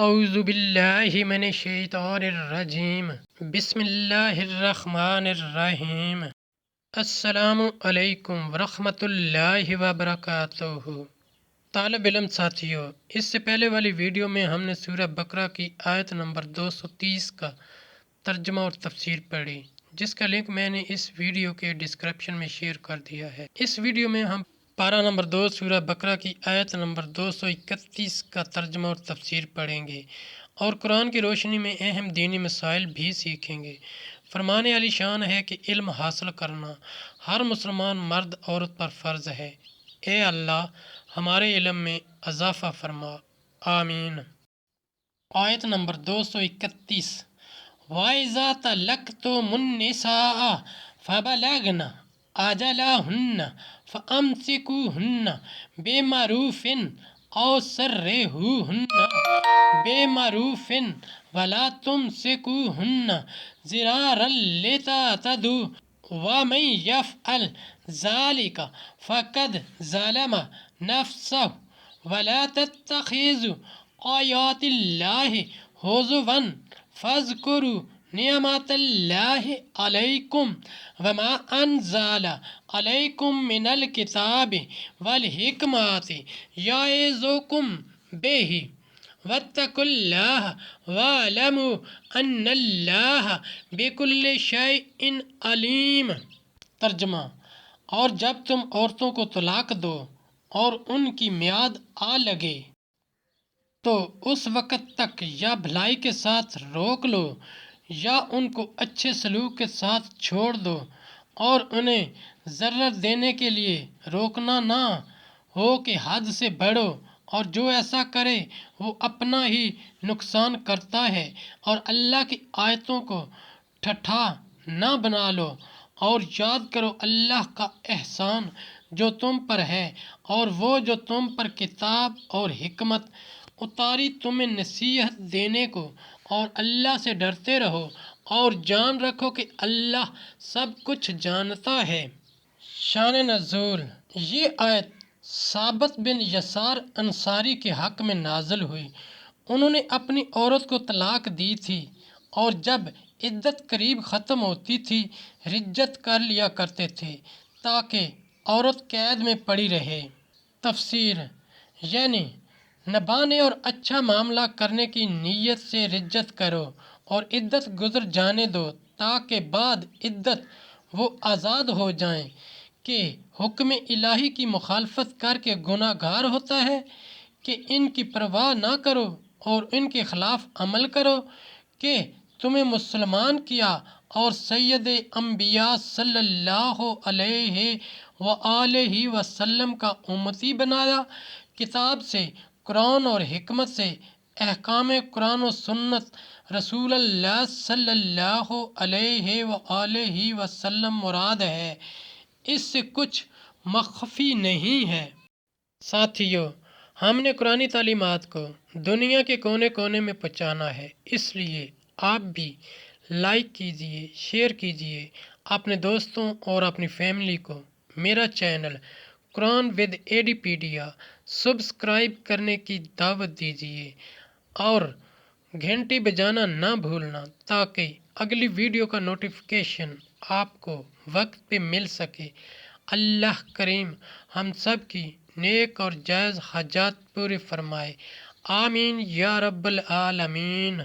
اعوذ باللہ من الشیطان الرجیم بسم اللہ الرحمن الرحیم۔ السلام علیکم ورحمۃ اللہ وبرکاتہ۔ طالب علم ساتھیوں، اس سے پہلے والی ویڈیو میں ہم نے سورہ بقرہ کی آیت نمبر 230 کا ترجمہ اور تفسیر پڑھی، جس کا لنک میں نے اس ویڈیو کے ڈسکرپشن میں شیئر کر دیا ہے۔ اس ویڈیو میں ہم پارہ نمبر 2 سورہ بقرہ کی آیت نمبر 231 کا ترجمہ اور تفسیر پڑھیں گے اور قرآن کی روشنی میں اہم دینی مسائل بھی سیکھیں گے۔ فرمان علی شان ہے کہ علم حاصل کرنا ہر مسلمان مرد عورت پر فرض ہے۔ اے اللہ، ہمارے علم میں اضافہ فرما، آمین۔ آیت نمبر 231۔ وَإِذَا طَلَّقْتُمُ النِّسَاءَ فَبَلَغْنَ أَجَلَهُنَّ فَأَمْسِكُوهُنَّ بِمَعْرُوفٍ أَوْ سَرِّحُوهُنَّ بِمَعْرُوفٍ وَلَا تُمْسِكُوهُنَّ ضِرَارًا لِتَعْتَدُوا وَمَن يَفْعَلْ ذَلِكَ فَقَدْ ظَلَمَ نَفْسَهُ وَلَا تَتَّخِذُوا آيَاتِ اللَّهِ هُزُوًا فاذكروا نعمت اللہ علیکم وما انزل علیکم من الکتاب والحکمۃ یعظکم بہ واتقوا اللہ واعلموا ان اللہ بکل شیء علیم۔ ترجمہ: اور جب تم عورتوں کو طلاق دو اور ان کی میعاد آ لگے تو اس وقت تک یا بھلائی کے ساتھ روک لو یا ان کو اچھے سلوک کے ساتھ چھوڑ دو، اور انہیں ضرر دینے کے لیے روکنا نہ ہو کہ حد سے بڑھو، اور جو ایسا کرے وہ اپنا ہی نقصان کرتا ہے، اور اللہ کی آیتوں کو ٹھٹھا نہ بنا لو، اور یاد کرو اللہ کا احسان جو تم پر ہے، اور وہ جو تم پر کتاب اور حکمت اتاری تمہیں نصیحت دینے کو، اور اللہ سے ڈرتے رہو اور جان رکھو کہ اللہ سب کچھ جانتا ہے۔ شان نزول: یہ آیت ثابت بن یسار انصاری کے حق میں نازل ہوئی۔ انہوں نے اپنی عورت کو طلاق دی تھی، اور جب عدت قریب ختم ہوتی تھی رجعت کر لیا کرتے تھے تاکہ عورت قید میں پڑی رہے۔ تفسیر: یعنی نبھانے اور اچھا معاملہ کرنے کی نیت سے رجعت کرو اور عدت گزر جانے دو تاکہ بعد عدت وہ آزاد ہو جائیں۔ کہ حکم الہی کی مخالفت کر کے گناہ گار ہوتا ہے کہ ان کی پرواہ نہ کرو اور ان کے خلاف عمل کرو کہ تمہیں مسلمان کیا اور سید انبیاء صلی اللہ علیہ وآلہ وسلم کا امتی بنایا۔ کتاب سے، قرآن اور حکمت سے احکام قرآن و سنت رسول اللہ صلی اللہ علیہ وآلہ وسلم مراد ہے، اس سے کچھ مخفی نہیں ہے۔ ساتھیو، ہم نے قرآنی تعلیمات کو دنیا کے کونے کونے میں پہنچانا ہے، اس لیے آپ بھی لائک کیجئے، شیئر کیجئے اپنے دوستوں اور اپنی فیملی کو۔ میرا چینل قرآن ود ایڈیپیڈیا سبسکرائب کرنے کی دعوت دیجیے اور گھنٹی بجانا نہ بھولنا تاکہ اگلی ویڈیو کا نوٹیفیکیشن آپ کو وقت پہ مل سکے۔ اللہ کریم ہم سب کی نیک اور جائز حاجات پورے فرمائے، آمین یا رب العالمین۔